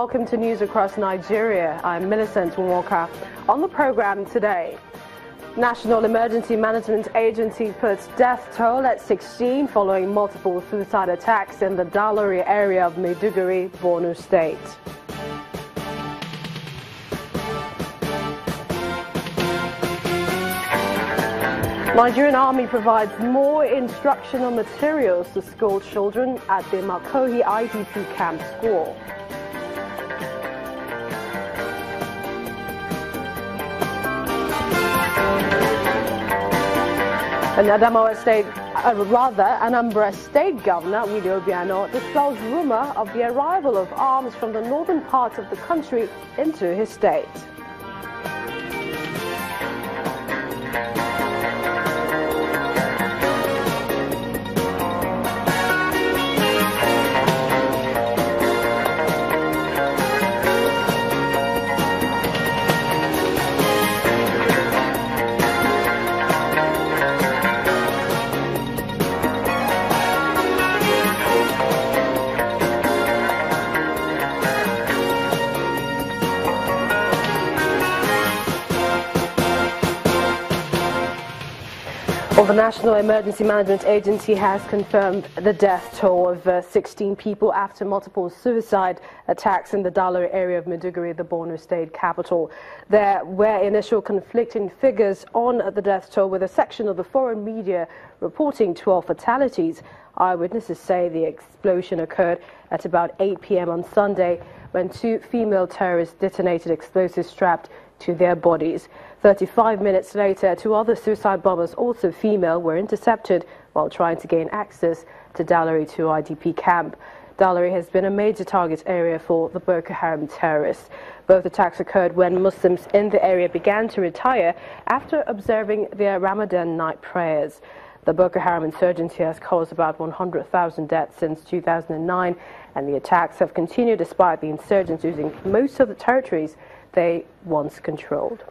welcome to News Across Nigeria. I'm Millicent Walker. On the program today, National Emergency Management Agency puts death toll at 16 following multiple suicide attacks in the Dalari area of Maiduguri, Borno State. Nigerian Army provides more instructional materials to school children at the Makohi IDP camp school. And Anambra State Governor Willie Obiano dispels rumor of the arrival of arms from the northern part of the country into his state. Well, the National Emergency Management Agency has confirmed the death toll of 16 people after multiple suicide attacks in the Dalari area of Maiduguri, the Borno State capital. There were initial conflicting figures on the death toll, with a section of the foreign media reporting 12 fatalities. Eyewitnesses say the explosion occurred at about 8 p.m. on Sunday when two female terrorists detonated explosives strapped to their bodies. 35 minutes later, two other suicide bombers, also female, were intercepted while trying to gain access to Dalari 2 IDP camp. Dalari has been a major target area for the Boko Haram terrorists. Both attacks occurred when Muslims in the area began to retire after observing their Ramadan night prayers. The Boko Haram insurgency has caused about 100,000 deaths since 2009, and the attacks have continued despite the insurgents losing most of the territories they once controlled.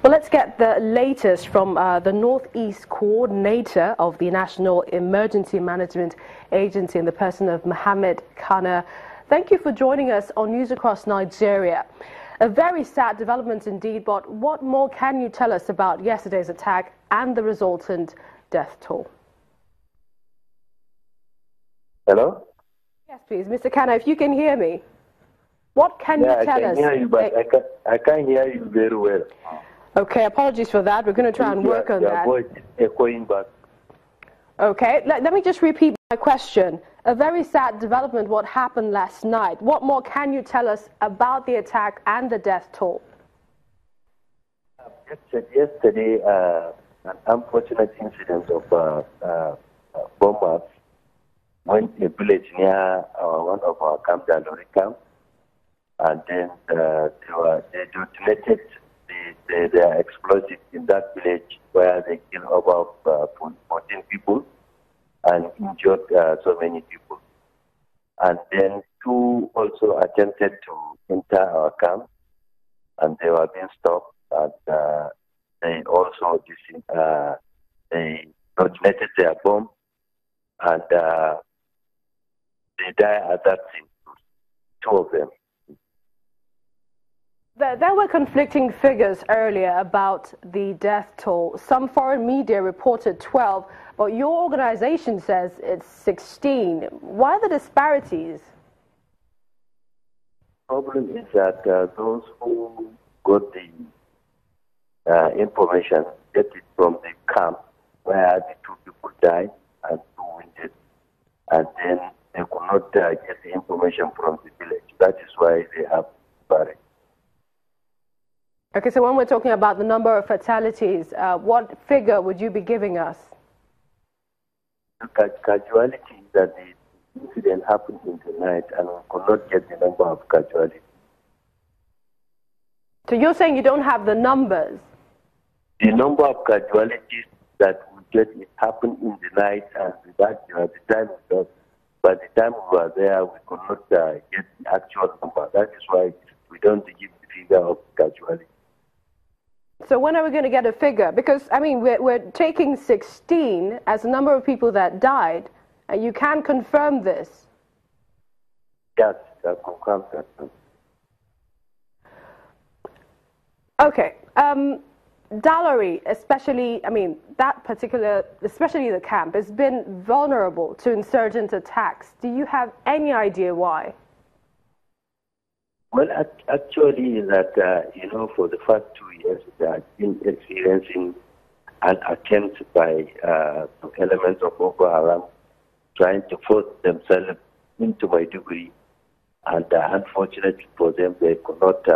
Well, let's get the latest from the Northeast Coordinator of the National Emergency Management Agency in the person of Mohammed Kana. Thank you for joining us on News Across Nigeria. A very sad development indeed, but what more can you tell us about yesterday's attack and the resultant death toll? Hello? Yes, please. Mr. Kana, if you can hear me, what can you tell us? I can hear you, but I can't hear you very well. Okay, apologies for that. We're going to try and work on that. Your voice is echoing back. Okay, let me just repeat my question. A very sad development, what happened last night. What more can you tell us about the attack and the death toll? Yesterday, an unfortunate incident of bombers went to a village near one of our camp, the Dalari camp, and then they detonated their explosives in that village, where they killed about 14 people and injured so many people. And then two also attempted to enter our camp, and they were being stopped. And they also they detonated their bomb, and they died at that scene. Two of them. There were conflicting figures earlier about the death toll. Some foreign media reported 12, but your organization says it's 16. Why the disparities? The problem is that those who got the information get it from the camp where the two people died and two wounded, and then they could not get the information from the village. That is why they have buried. Okay, so when we're talking about the number of fatalities, what figure would you be giving us? The casualties that the incident happened in the night, and we could not get the number of casualties. So you're saying you don't have the numbers? The number of casualties that we get, it happened in the night, and that the time was, by the time we were there, we could not get the actual number. That is why we don't give the figure of casualties. So when are we going to get a figure? Because, I mean, we're taking 16 as the number of people that died, You can confirm this? Yes, I confirm that. Okay. Dowry, especially, especially the camp, has been vulnerable to insurgent attacks. Do you have any idea why? Well, actually, that, for the first 2 years, they have been experiencing an attempt by some elements of Boko Haram trying to force themselves into Maiduguri. And unfortunately for them, they could not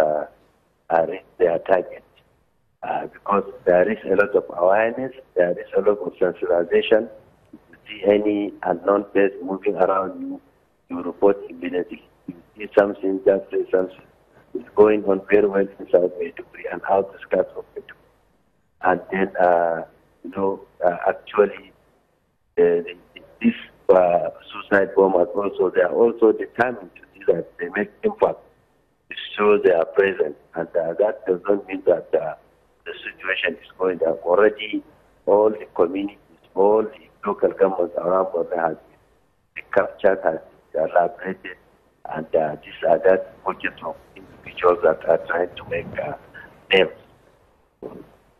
reach their target. Because there is a lot of awareness, there is a lot of sensitization. If you see any unknown place moving around you, you report immediately. You see something, just say something. It's going on very well inside Maiduguri and out the skies of Maiduguri. And then, actually, these suicide bombers also, they are also determined to see that they make impact to show they are present. And that does not mean that the situation is going down. Already, all the communities, all the local governments around Borno have been captured, has been elaborated, and these are that pockets of individuals that are trying to make names.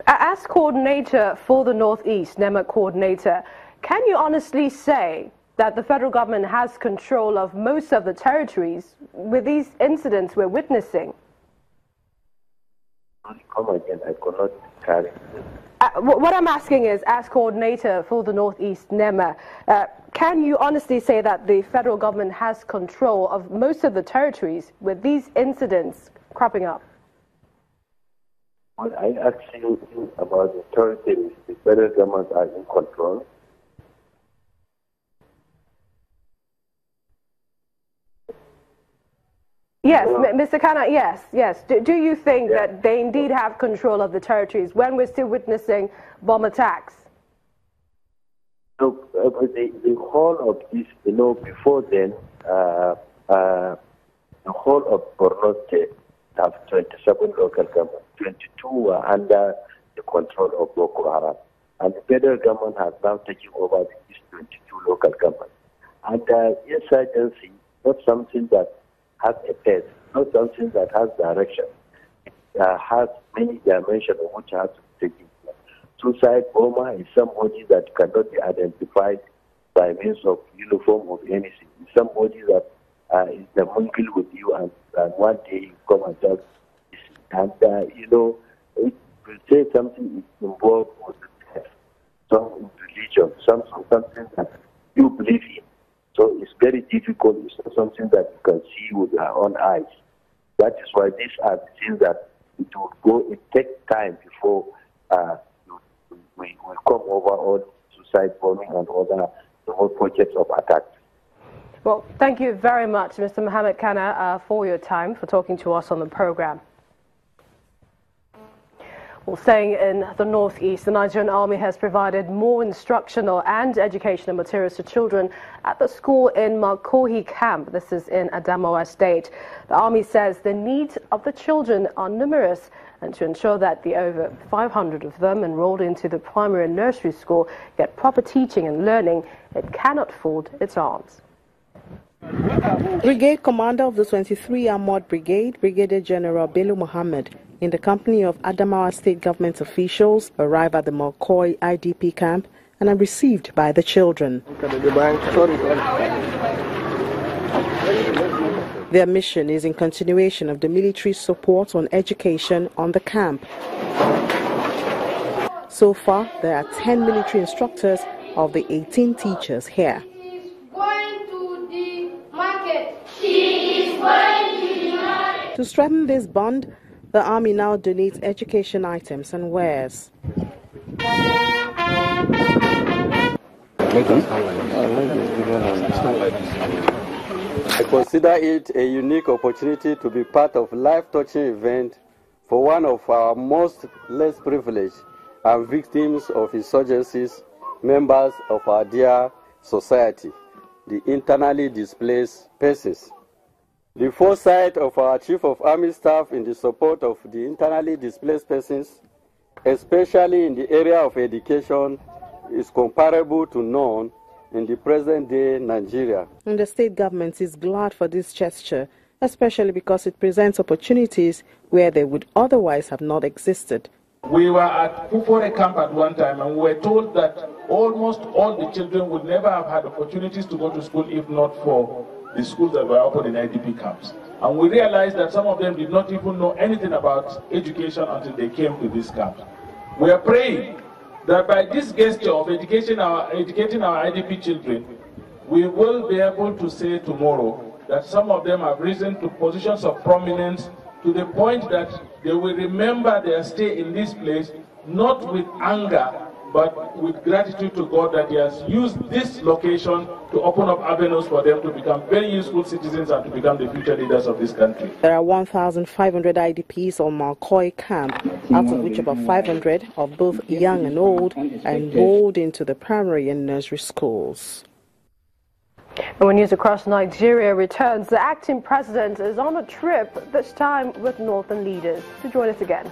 As coordinator for the Northeast, NEMA coordinator, can you honestly say that the federal government has control of most of the territories with these incidents we're witnessing? Come again, I cannot carry this. What I'm asking is, as coordinator for the Northeast NEMA, can you honestly say that the federal government has control of most of the territories with these incidents cropping up? Well, I actually think about the territories. The federal government are in control. Yes, Mr. Kana, yes. Do you think that they indeed have control of the territories when we're still witnessing bomb attacks? Look, the whole of this, before then, the whole of Borno State have 27 local governments. 22 were under the control of Boko Haram. And the federal government has now taken over these 22 local governments. And insurgency is not something that has a pace, not something that has direction. It has many dimensions of which has to be taken place. Suicide bomber is somebody that cannot be identified by means of uniform of anything. It's somebody that is the mingle with you and one day you come and just and it will say something is involved with the death, some religion, something that you believe in. So it's very difficult. It's not something that you can see with your own eyes. That is why these are the things that it takes time before we will come over all suicide bombing and all projects of attack. Well, thank you very much, Mr. Mohammed Kana, for your time, for talking to us on the program. Well, staying in the Northeast, the Nigerian Army has provided more instructional and educational materials to children at the school in Makohi camp. This is in Adamawa State. The Army says the needs of the children are numerous, and to ensure that the over 500 of them enrolled into the primary and nursery school get proper teaching and learning, it cannot fold its arms. Brigade Commander of the 23 Armored Brigade, Brigadier General Bello Mohammed, in the company of Adamawa State government officials, arrive at the Malkoi IDP camp and are received by the children. Their mission is in continuation of the military support on education on the camp. So far, there are 10 military instructors of the 18 teachers here. To strengthen this bond, the Army now donates education items and wares. I consider it a unique opportunity to be part of a life-touching event for one of our most less privileged and victims of insurgencies, members of our dear society, the internally displaced persons. The foresight of our Chief of Army Staff in the support of the internally displaced persons, especially in the area of education, is comparable to none in the present-day Nigeria. And the state government is glad for this gesture, especially because it presents opportunities where they would otherwise have not existed. We were at Fufore camp at one time, and we were told that almost all the children would never have had opportunities to go to school if not for the schools that were open in IDP camps. And we realized that some of them did not even know anything about education until they came to this camp. We are praying that by this gesture of educating our IDP children, we will be able to say tomorrow that some of them have risen to positions of prominence to the point that they will remember their stay in this place, not with anger, but with gratitude to God that He has used this location to open up avenues for them to become very useful citizens and to become the future leaders of this country. There are 1,500 IDPs on Malkoi camp, out of which about 500 of both young and old are enrolled into the primary and nursery schools. And when news across Nigeria returns, the acting president is on a trip, this time with northern leaders. To join us again.